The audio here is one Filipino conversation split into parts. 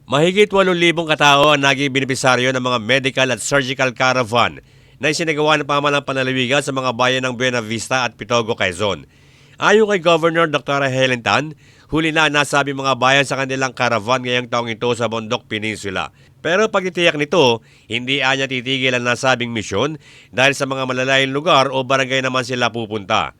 Mahigit 8,000 katao ang naging benepisaryo ng mga medical at surgical caravan na isinagawa ng pamahalang panlalawigan sa mga bayan ng Buena Vista at Pitogo, Quezon. Ayon kay Governor Dr. Helen Tan, huli na ang nasabi mga bayan sa kanilang caravan ngayong taong ito sa Bundok Peninsula. Pero pagtitiyak nito, hindi anya titigil ang nasabing misyon dahil sa mga malalayong lugar o barangay naman sila pupunta.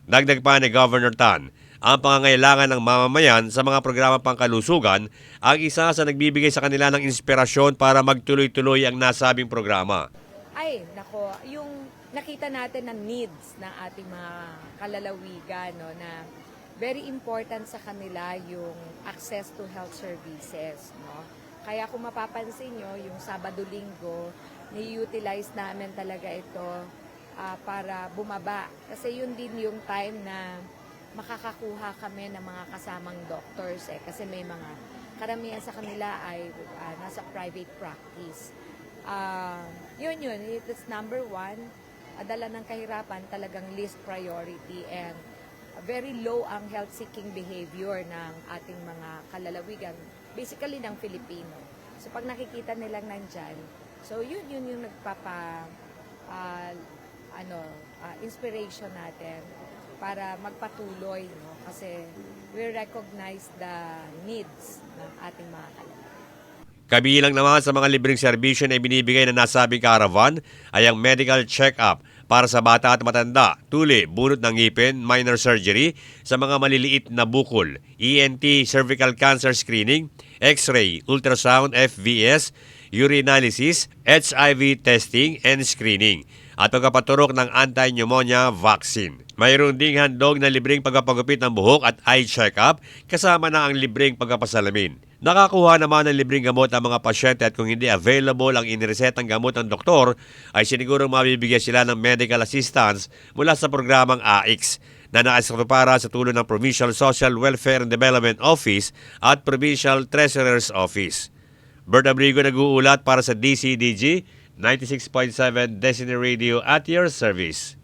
Dagdag pa ni Governor Tan, ang pangangailangan ng mamamayan sa mga programa pangkalusugan ang isa sa nagbibigay sa kanila ng inspirasyon para magtuloy-tuloy ang nasabing programa. Ay, nako, yung nakita natin ng needs ng ating mga kalalawigan, no, na very important sa kanila yung access to health services. No? Kaya kung mapapansin nyo, yung Sabado-Linggo, ni-utilize namin talaga ito para bumaba. Kasi yun din yung time na makakakuha kami ng mga kasamang doctors kasi may mga karamihan sa kanila ay nasa private practice. Yun, it's number one, dala ng kahirapan talagang least priority and very low ang health-seeking behavior ng ating mga kalalawigan, basically ng Filipino. So pag nakikita nilang nandyan, so yun yung nagpapa inspiration natin para magpatuloy, no? Kasi we recognize the needs ng ating mga kalalawigan. Kabilang naman sa mga libreng serbisyo na ibinibigay na nasabing caravan ay ang medical check-up para sa bata at matanda, tuli, bunot ng ngipin, minor surgery sa mga maliliit na bukol, ENT cervical cancer screening, X-ray, ultrasound, FVS, urinalysis, HIV testing and screening, at pagpapaturok ng anti-pneumonia vaccine. Mayroon ding handog na libreng pagpapagupit ng buhok at eye check-up kasama na ang libreng pagpapasalamin. Nakakuha naman ng libreng gamot ang mga pasyente at kung hindi available ang iniresetang gamot ng doktor, ay sinigurong mabibigyan sila ng medical assistance mula sa programang AIX na nakasatupara sa tulong ng Provincial Social Welfare and Development Office at Provincial Treasurer's Office. Bert Abrigo nag-uulat para sa DCDG 96.7 Destiny Radio at your service.